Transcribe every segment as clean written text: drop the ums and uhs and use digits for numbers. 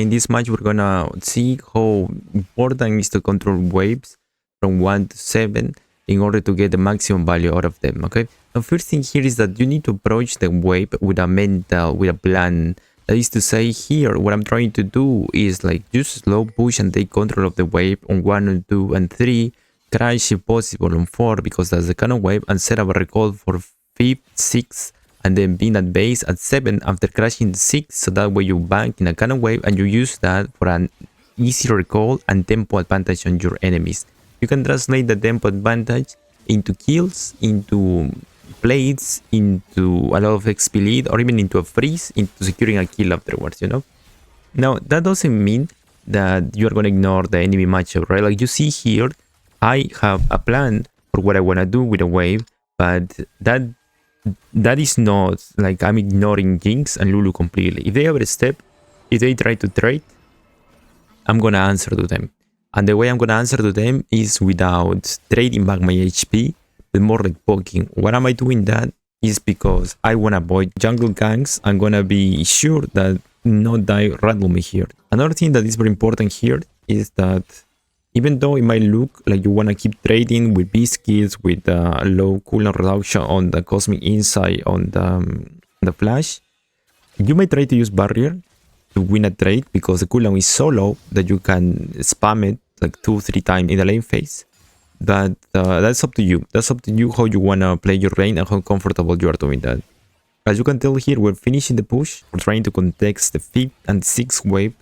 in this match, we're gonna see how important is to control waves from 1 to 7 in order to get the maximum value out of them, okay? The first thing here is that you need to approach the wave with a plan. That is to say, here, what I'm trying to do is like just slow push and take control of the wave on 1 and 2 and 3, crash if possible on 4 because that's the cannon wave, and set up a recall for 5th, 6th, and then being at base at 7 after crashing 6, so that way you bank in a cannon wave and you use that for an easy recall and tempo advantage on your enemies. You can translate the tempo advantage into kills, into plates, into a lot of XP lead, or even into a freeze, into securing a kill afterwards, you know? Now, that doesn't mean that you're gonna ignore the enemy matchup, right? Like you see here, I have a plan for what I wanna do with a wave, but that is not like I'm ignoring Jinx and Lulu completely. If they overstep, if they try to trade, I'm gonna answer to them. And the way I'm gonna answer to them is without trading back my HP, but more like poking. What am I doing that? Is because I wanna avoid jungle ganks. I'm gonna be sure that not die randomly here. Another thing that is very important here is that even though it might look like you wanna keep trading with biscuits, with low cooldown reduction on the cosmic insight on the flash, you might try to use barrier to win a trade because the cooldown is so low that you can spam it like 2-3 times in the lane phase. But that's up to you. That's up to you how you wanna play your lane and how comfortable you are doing that. As you can tell here, we're finishing the push. We're trying to contest the 5th and 6th wave.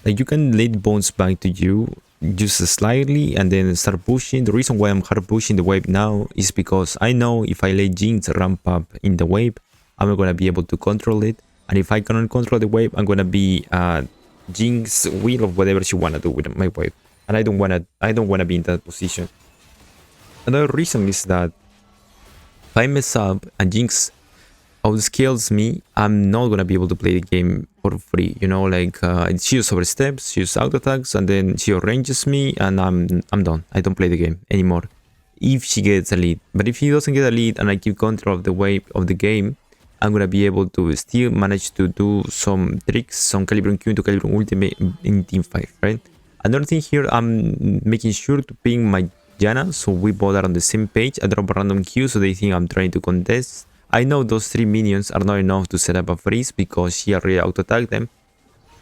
Like you can let it bounce back to you just slightly and then start pushing. The reason why I'm hard pushing the wave now is because I know if I let Jinx ramp up in the wave, I'm not gonna be able to control it. And if I cannot control the wave, I'm gonna be Jinx wheel of whatever she wanna do with my wave. And I don't wanna be in that position. Another reason is that if I mess up and Jinx outscales me, I'm not gonna be able to play the game for free. You know, like she just oversteps, she just auto attacks, and then she ranges me, and I'm done. I don't play the game anymore. If she gets a lead, but if she doesn't get a lead and I keep control of the wave of the game, I'm gonna be able to still manage to do some tricks, some Calibrum Q into Calibrum Ultimate in team fight, right? Another thing here, I'm making sure to ping my Janna, so we both are on the same page. I drop a random Q so they think I'm trying to contest. I know those 3 minions are not enough to set up a freeze because she already auto-attacked them.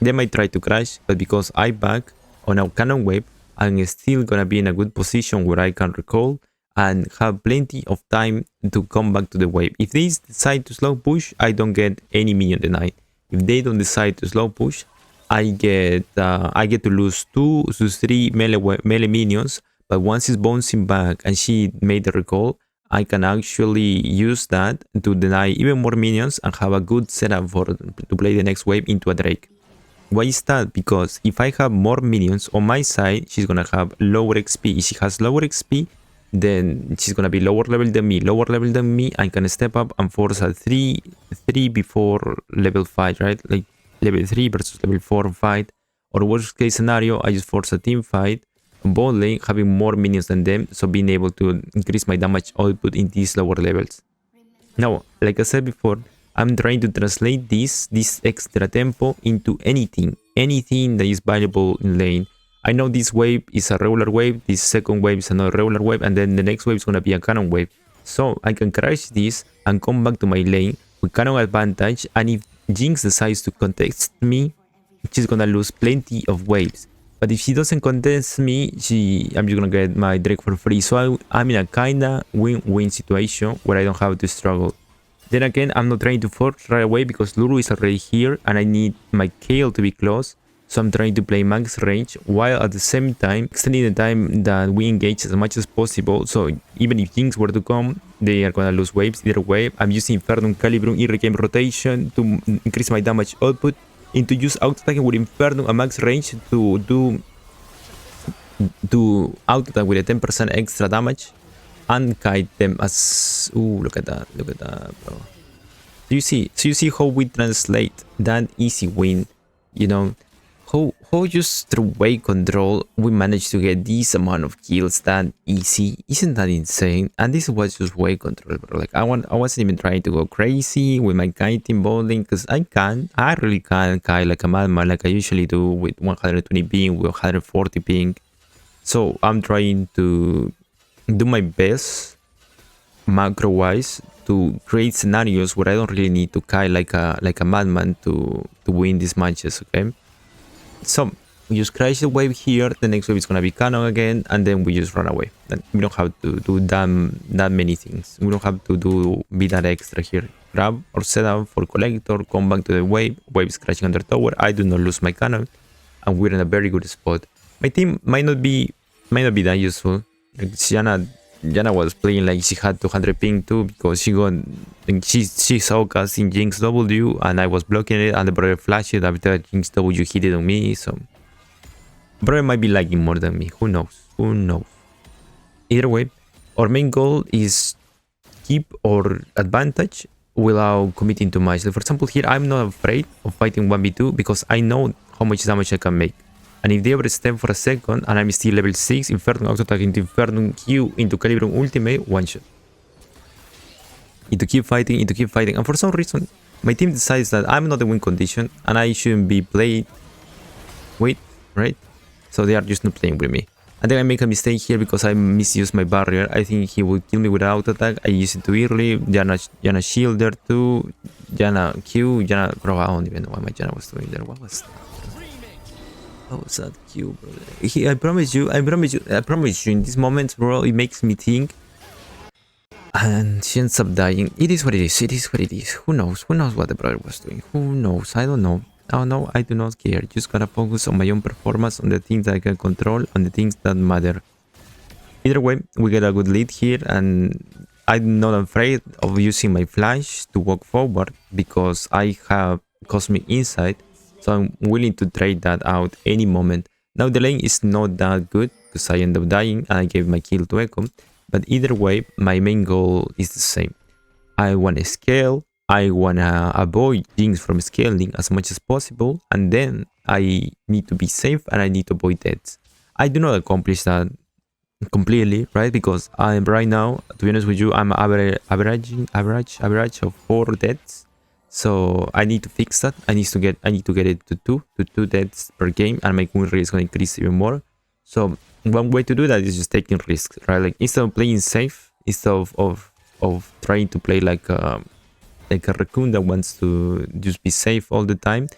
They might try to crash, but because I back on a cannon wave, I'm still gonna be in a good position where I can recall and have plenty of time to come back to the wave. If they decide to slow push, I don't get any minion denied. If they don't decide to slow push, I get to lose 2 to 3 melee minions, but once it's bouncing back and she made the recall, I can actually use that to deny even more minions and have a good setup to play the next wave into a Drake. Why is that? Because if I have more minions on my side, she's gonna have lower XP. If she has lower XP, then she's gonna be lower level than me. Lower level than me, I can step up and force a 3 before level 5, right? Like level 3 versus level 4 fight. Or worst case scenario, I just force a team fight on bot lane, having more minions than them, so being able to increase my damage output in these lower levels. Now, like I said before, I'm trying to translate this extra tempo into anything that is valuable in lane. I know this wave is a regular wave, this second wave is another regular wave, and then the next wave is gonna be a cannon wave. So I can crash this and come back to my lane with cannon advantage, and if Jinx decides to contest me, she's gonna lose plenty of waves. But if she doesn't contest me, I'm just gonna get my Drake for free. So I'm in a kinda win-win situation where I don't have to struggle. Then again, I'm not trying to force right away because Lulu is already here and I need my Kale to be close. So I'm trying to play max range while at the same time extending the time that we engage as much as possible. So even if Jinx were to come, they are gonna lose waves either way. I'm using Infernum, Calibrum, Irreclaim rotation to increase my damage output, and to use auto-attacking with Infernum at max range to auto-attack with a 10% extra damage and kite them as... Ooh, look at that, bro. So you see how we translate that easy win, you know, how just through wave control we managed to get this amount of kills that easy? Isn't that insane? And this was just wave control, bro. Like I wasn't even trying to go crazy with my kiting bowling, because I really can kite like a madman, like I usually do with 120 ping, with 140 ping. So I'm trying to do my best macro wise to create scenarios where I don't really need to kite like a madman to win these matches. Okay, so we just crash the wave here, the next wave is gonna be cannon again, and then we just run away. Then we don't have to do that many things. We don't have to be that extra here. Grab or set up for collector, come back to the wave is crashing under tower. I do not lose my cannon, and we're in a very good spot. My team might not be that useful. Like Jana was playing like she had 200 ping too, because she saw casting Jinx W and I was blocking it, and the brother flashed it after Jinx W hit it on me. So brother might be lagging more than me. Who knows? Who knows? Either way, our main goal is keep our advantage without committing too much. Like for example, here I'm not afraid of fighting 1v2 because I know how much damage I can make. And if they overstep for a second and I'm still level 6, Inferno auto attack into Inferno Q into Calibrum ultimate, one shot. Need to keep fighting, and for some reason, my team decides that I'm not in win condition and I shouldn't be played with, right? So they are just not playing with me. And then I make a mistake here because I misused my barrier. I think he would kill me with auto attack. I used it too early. Jana shield there too. Jana Q, Jana, bro, I don't even know what my Jana was doing there. What was that? How was that Q, bro? I promise you, in this moment, bro, it makes me think. And she ends up dying. It is what it is. Who knows what the brother was doing? Who knows? I don't know. Oh no, I do not care. Just gotta focus on my own performance, on the things that I can control, on the things that matter. Either way, we get a good lead here, and I'm not afraid of using my flash to walk forward because I have Cosmic Insight, so I'm willing to trade that out any moment. Now the lane is not that good because I end up dying and I gave my kill to Echo, but either way, my main goal is the same. I want to scale, I want to avoid Jinx from scaling as much as possible, and then I need to be safe and I need to avoid deaths. I do not accomplish that completely, right? Because I'm right now, to be honest with you, I'm average of 4 deaths. So I need to fix that. I need to get it to two deaths per game, and my win rate is going to increase even more. So one way to do that is just taking risks, right? Like instead of playing safe, instead of trying to play like a raccoon that wants to just be safe all the time,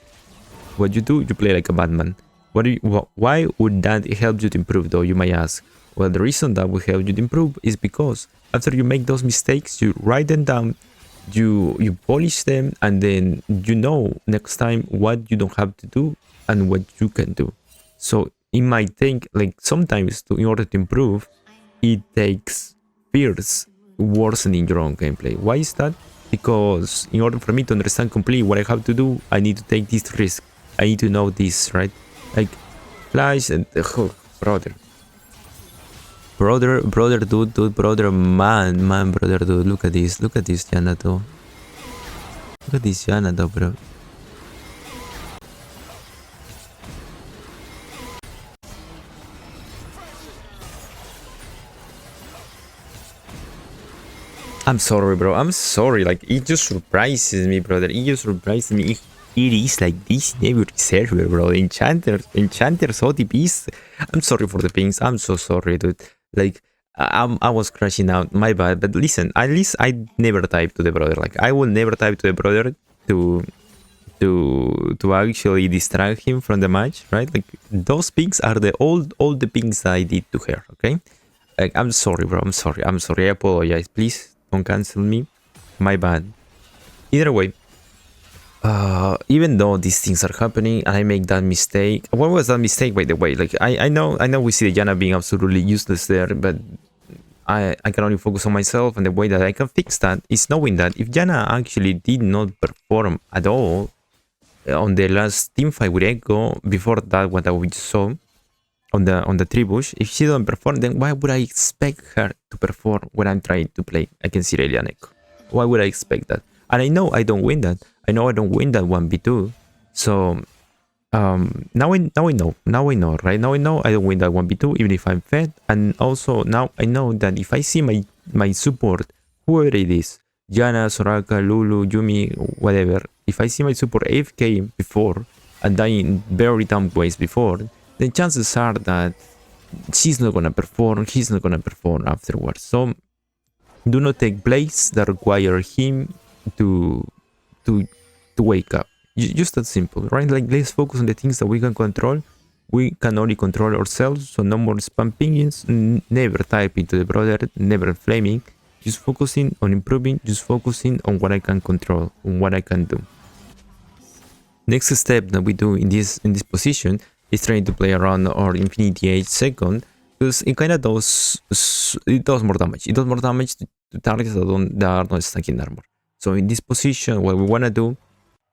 what you do, you play like a Batman. Why would that help you to improve, though, you might ask? Well, the reason that will help you to improve is because after you make those mistakes, you write them down, you polish them, and then you know next time what you don't have to do and what you can do. So it might take, like, sometimes in order to improve, it takes fears worsening your own gameplay. Why is that? Because in order for me to understand completely what I have to do, I need to take this risk. I need to know this, right? Like flash and brother, dude, brother, man, brother, dude. Look at this, Jana, though. Look at this Jana, though, bro. I'm sorry, bro. I'm sorry. Like, it just surprises me, brother. It just surprises me. It is like this in every server, bro. Enchanters, OTPs. I'm sorry for the pings. I'm so sorry, dude. Like, I was crashing out. My bad. But listen, at least I never type to the brother. Like, I will never type to the brother to actually distract him from the match, right? Like, those pings are all the pings that I did to her, okay? Like, I'm sorry, bro. I'm sorry. I apologize. Please don't cancel me. My bad. Either way, even though these things are happening and I make that mistake, what was that mistake, by the way? Like, I know we see the Jana being absolutely useless there, but I can only focus on myself, and the way that I can fix that is knowing that if Jana actually did not perform at all on the last team fight with Echo, before that what we saw on the tree bush, if she don't perform, then why would I expect her to perform when I'm trying to play against Irelia and Echo? Why would I expect that? And I know I don't win that. I know I don't win that 1v2. So Now I know, right? Now I know I don't win that 1v2 even if I'm fed. And also now I know that if I see my support, whoever it is, Jana, Soraka, Lulu, Yumi, whatever, if I see my support AFK before and dying very dumb ways before, then chances are that she's not gonna perform, he's not gonna perform afterwards. So do not take plays that require him to to to wake up. Just that simple, right? Like, let's focus on the things that we can control. We can only control ourselves, so no more spam pingings, never type into the brother, never flaming. Just focusing on improving, just focusing on what I can control, on what I can do. Next step that we do in this position is trying to play around our Infinity Age second, because it kind of does more damage. It does more damage to targets that are not stacking armor. So in this position, what we want to do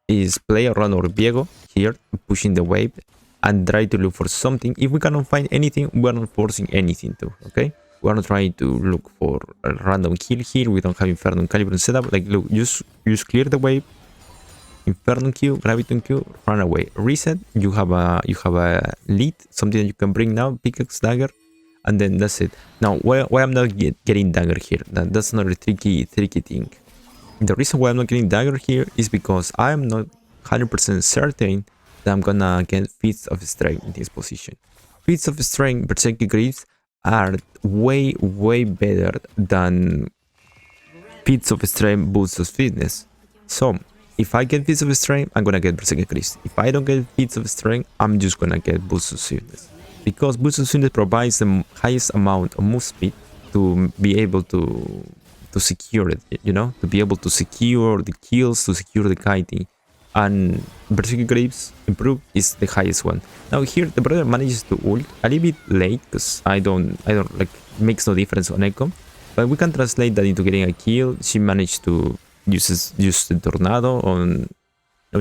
is play around our Viego here, pushing the wave, and try to look for something. If we cannot find anything, we're not forcing anything to, okay? We're not trying to look for a random kill here. We don't have Inferno Caliber setup. Like, look, just clear the wave, Inferno Q, Graviton Q, run away, reset. You have a lead, something that you can bring now, pickaxe, dagger, and then that's it. Now, why I'm not getting dagger here? That's another tricky thing. The reason why I'm not getting dagger here is because I'm not 100% certain that I'm gonna get feats of strength in this position. Feats of strength, Berserker Greaves, are way better than feats of strength boosts of fitness. So if I get feats of strength, I'm gonna get Berserker Greaves. If I don't get feats of strength, I'm just gonna get boosts of fitness, because boost of fitness provides the highest amount of move speed to be able to secure it, you know, to be able to secure the kills, to secure the kiting. And Berserker Greaves improved is the highest one. Now here the brother manages to ult a little bit late, because I don't like, makes no difference on Echo, but we can translate that into getting a kill. She managed to use the tornado on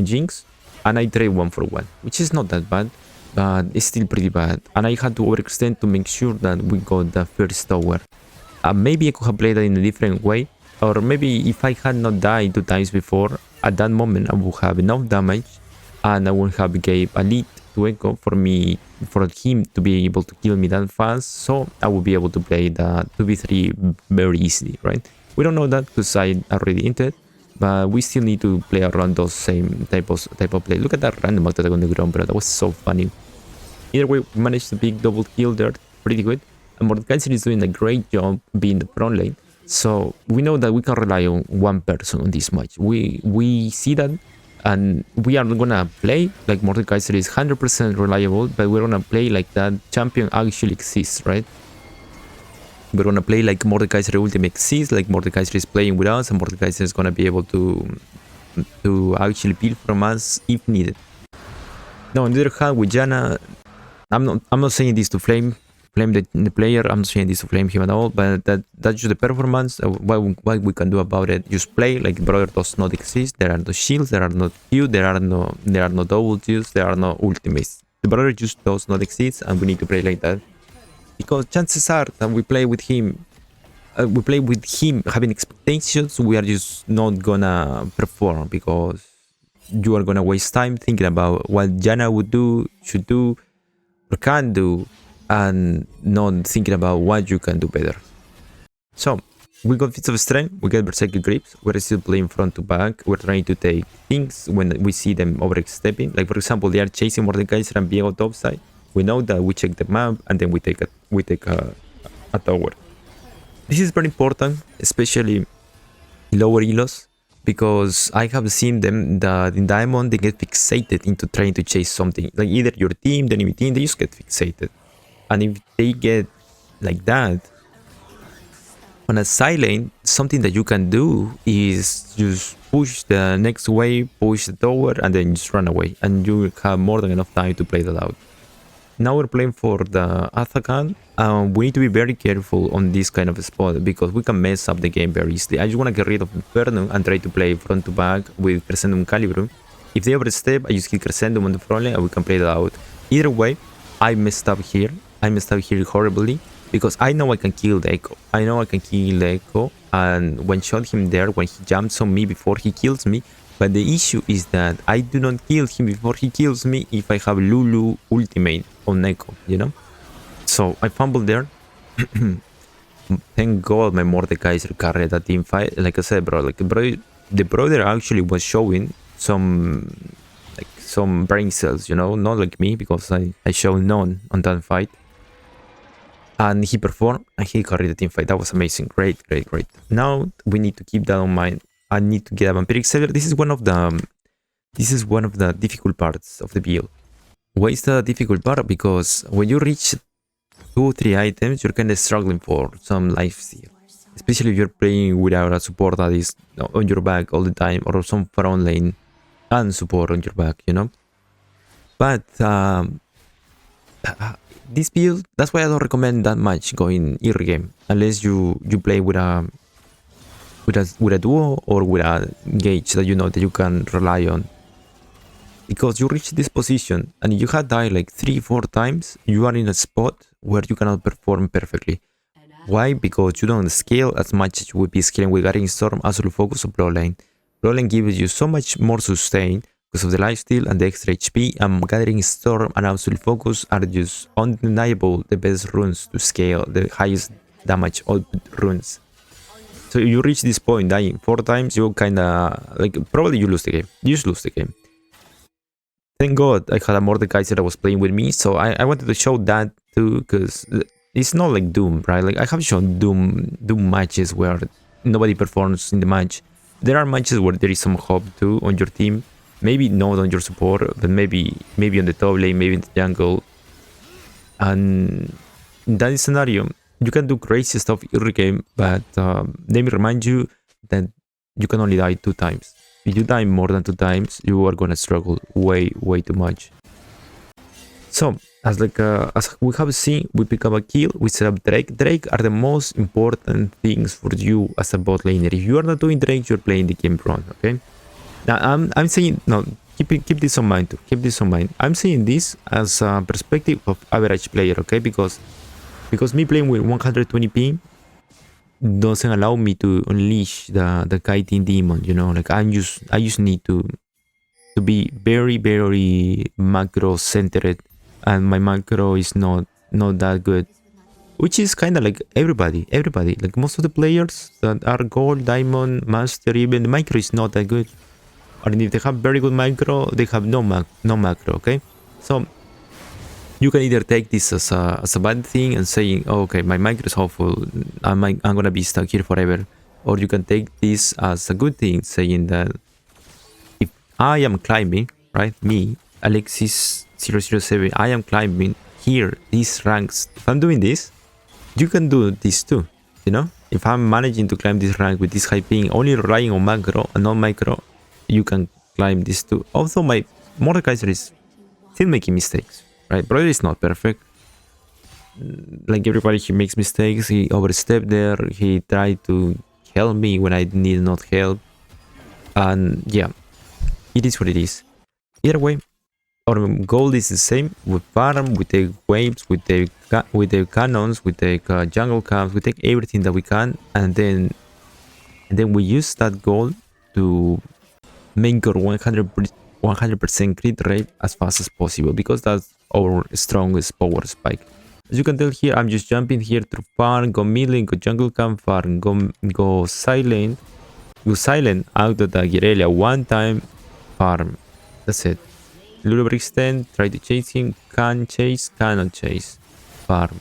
Jinx, and I trade 1-for-1, which is not that bad, but it's still pretty bad. And I had to overextend to make sure that we got the first tower. Maybe I could have played that in a different way, or maybe if I had not died 2 times before, at that moment I would have enough damage and I would have gave a lead to Echo for him to be able to kill me that fast, so I would be able to play the 2v3 very easily, right? We don't know that because I already entered, but we still need to play around those same type of play. Look at that random attack on the ground, bro. That was so funny. Either way, we managed to big double kill there, pretty good. And Mordekaiser is doing a great job being the front lane. So we know that we can rely on one person on this match. We see that, and we are not gonna play like Mordekaiser is 100% reliable, but we're gonna play like that champion actually exists, right? We're gonna play like Mordekaiser ultimate exists, like Mordekaiser is playing with us, and Mordekaiser is gonna be able to actually build from us if needed. Now on the other hand, with Jana, I'm not saying this to flame the player. I'm not saying this to flame him at all, but that's just the performance. What we can do about it? Just play like brother does not exist. There are no shields, there are no Q, there are no double Qs, there are no ultimates. The brother just does not exist, and we need to play like that, because chances are that we play with him having expectations. We are just not gonna perform, because you are gonna waste time thinking about what Jana would do, should do, or can do, and not thinking about what you can do better. So we got feats of strength, we get Berserker Grips, we're still playing front to back, we're trying to take things when we see them overstepping. Like for example, they are chasing Mordekaiser and Viego topside. We know that, we check the map, and then we take a tower. This is very important, especially lower elos, because I have seen them that in Diamond they get fixated into trying to chase something. Like either your team, the enemy team, they just get fixated. And if they get like that, on a side lane, something that you can do is just push the next wave, push the tower, and then just run away. And you have more than enough time to play that out. Now we're playing for the Athakan. We need to be very careful on this kind of spot, because we can mess up the game very easily. I just want to get rid of Inferno and try to play front to back with Crescendum Calibrum. If they overstep, I just kill Crescendum on the front lane and we can play that out. Either way, I messed up here. I messed up here horribly, because I know I can kill the Echo. And when shot him there, when he jumps on me before he kills me, But the issue is that I do not kill him before he kills me if I have Lulu ultimate on Echo, you know? So I fumbled there. Thank God my Mordekaiser carried that team fight. Like I said, bro, the brother actually was showing some brain cells, you know, not like me, because I showed none on that fight. And he performed and he carried the team fight. That was amazing. Great. Now we need to keep that in mind. I need to get a Vampiric Seller. This is one of the difficult parts of the build. Why is the difficult part? Because when you reach 2 or 3 items, you're kind of struggling for some lifesteal. Especially if you're playing without a support that is on your back all the time, or some front lane and support on your back, you know? But this build, that's why I don't recommend that much going early game, unless you play with a duo or with a gauge that you know that you can rely on. Because you reach this position and you have died like 3-4 times, you are in a spot where you cannot perform perfectly. Why? Because you don't scale as much as you would be scaling with Gathering Storm, Absolute Focus, or Bloodline. Bloodline gives you so much more sustain because of the lifesteal and the extra HP, and Gathering Storm and Absolute Focus are just undeniable the best runes to scale, the highest damage output runes. So if you reach this point dying 4 times, you kinda, like, probably you lose the game. You just lose the game. Thank God I had a Mordekaiser that was playing with me, so I wanted to show that too, because it's not like Doom, right? Like, I have shown Doom matches where nobody performs in the match. There are matches where there is some hope too on your team. Maybe not on your support, but maybe on the top lane, maybe in the jungle. And in that scenario, you can do crazy stuff early game, but let me remind you that you can only die 2 times. If you die more than 2 times, you are gonna struggle way too much. So, as we have seen, we pick up a kill, we set up Drake. Drake are the most important things for you as a bot laner. If you are not doing Drake, you're playing the game wrong, okay? Now, I'm saying, no, keep this in mind too. Keep this in mind. I'm saying this as a perspective of average player, okay? Because me playing with 120p doesn't allow me to unleash the kiting demon, you know? Like, I just need to be very macro centered, and my macro is not that good, which is kind of like everybody. Like, most of the players that are gold, diamond, master, even the macro is not that good. Or if they have very good macro, they have no macro, okay? So you can either take this as a bad thing and saying, oh, okay, my macro is awful, I'm gonna be stuck here forever. Or you can take this as a good thing, saying that if I am climbing, right, me, Alexis007, I am climbing here, these ranks. If I'm doing this, you can do this too, you know? If I'm managing to climb this rank with this high ping, only relying on macro and not micro, you can climb this too. Also, my Mordekaiser is still making mistakes, right? Brother is not perfect. Like everybody, he makes mistakes. He overstepped there. He tried to help me when I need not help. And yeah, it is what it is. Either way, our goal is the same. We farm, we take waves, we take cannons, we take jungle camps, we take everything that we can, and then we use that goal to make our 100% crit rate as fast as possible, because that's our strongest power spike. As you can tell here, I'm just jumping here through farm, go mid lane, go jungle camp, farm, go silent, out of the Irelia one time, farm. That's it. Little overextend, try to chase him, can chase, cannot chase, farm.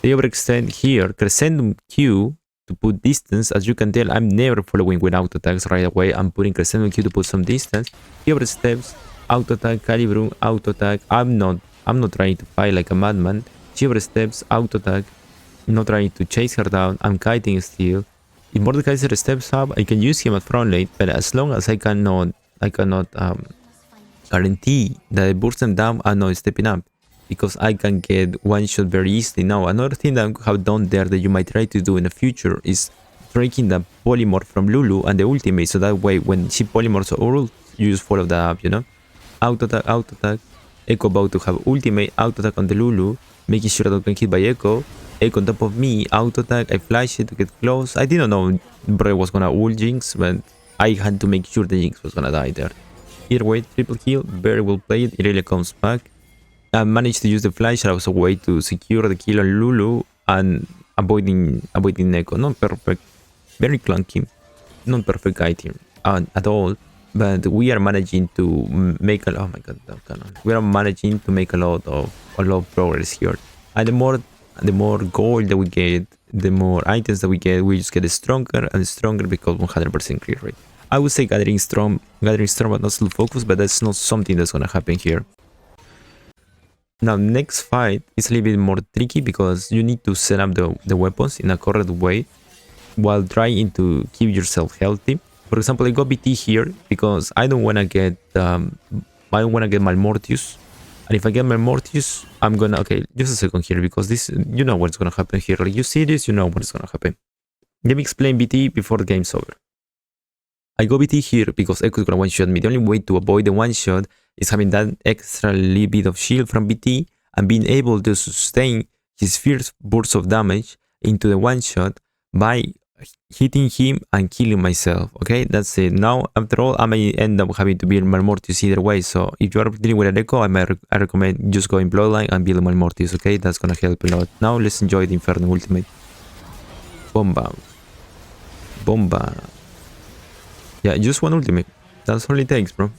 They overextend here, Crescendum Q to put distance. As you can tell, I'm never following with auto attacks right away. I'm putting Crescendum Q to put some distance. He oversteps, auto attack, Calibrum, auto attack. I'm not trying to fight like a madman. She oversteps, auto attack, not trying to chase her down. I'm kiting still. If Mordekaiser steps up, I can use him at front lane, but as long as I cannot guarantee that I burst them down, I'm not stepping up, because I can get one shot very easily. Now, another thing that I have done there that you might try to do in the future is breaking the polymorph from Lulu and the ultimate, so that way when she polymorphs or you just follow that up, you know? Auto attack, Echo about to have ultimate, auto attack on the Lulu, making sure that I can hit by Echo on top of me, auto attack, I flash it to get close. I didn't know Bro was gonna ult Jinx, but I had to make sure the Jinx was gonna die there. Either way, triple kill, very well played. Irelia comes back. I managed to use the flash as a way to secure the kill on Lulu and avoiding Neko. Not perfect, very clunky, not perfect item at all. But we are managing to make oh my god, that cannon. We are managing to make a lot of progress here. And the more gold that we get, the more items that we get just stronger and stronger because 100% clear rate. I would say gathering storm, but not slow focus, but that's not something that's gonna happen here. Now, next fight is a little bit more tricky because you need to set up the weapons in a correct way while trying to keep yourself healthy. For example, I got BT here because I don't want to get Malmortius. And if I get Malmortius, I'm gonna... Okay, just a second here because this... You know what's gonna happen here. Like, you see this, you know what's gonna happen. Let me explain BT before the game's over. I go BT here because Echo is gonna one-shot me. The only way to avoid the one-shot is having that extra little bit of shield from BT and being able to sustain his first burst of damage into the one-shot by hitting him and killing myself. Okay, that's it. Now, after all, I may end up having to build Malmortius either way. So if you are dealing with an Echo, I recommend just going Bloodline and build Malmortius. Okay, that's gonna help a lot. Now let's enjoy the Inferno ultimate. Bomba. Bomba. Yeah, just one ultimate. That's all it takes, bro.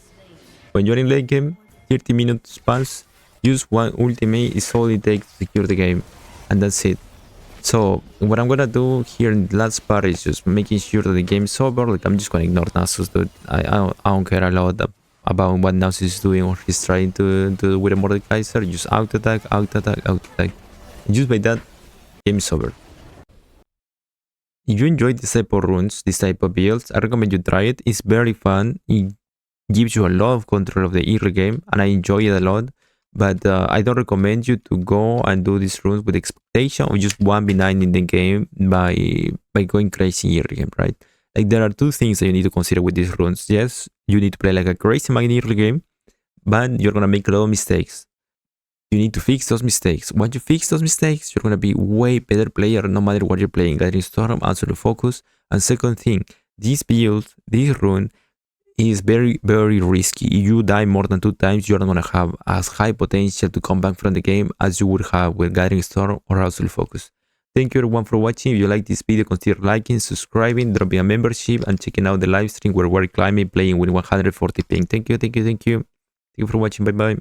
When you're in late game, 30 minutes pass, use one ultimate is all it takes to secure the game. And that's it. So, what I'm gonna do here in the last part is just making sure that the game's over. Like, I'm just gonna ignore Nasus, dude. I don't care a lot about what Nasus is doing or he's trying to do with a Mordekaiser. Just out attack. And just by that, game's over. If you enjoy this type of runes, this type of builds, I recommend you try it. It's very fun. It gives you a lot of control of the early game, and I enjoy it a lot. But I don't recommend you to go and do these runes with expectation of just 1v9 in the game by going crazy early game, right? Like, there are two things that you need to consider with these runes. Yes, you need to play like a crazy man in early game, but you're gonna make a lot of mistakes. You need to fix those mistakes. Once you fix those mistakes, you're gonna be way better player no matter what you're playing. Gathering Storm, Absolute Focus. And second thing, this build, this rune, is very, very risky. If you die more than 2 times, you're not gonna have as high potential to come back from the game as you would have with Gathering Storm or Absolute Focus. Thank you everyone for watching. If you like this video, consider liking, subscribing, dropping a membership, and checking out the live stream where we're climbing, playing with 140 ping. Thank you for watching. Bye bye.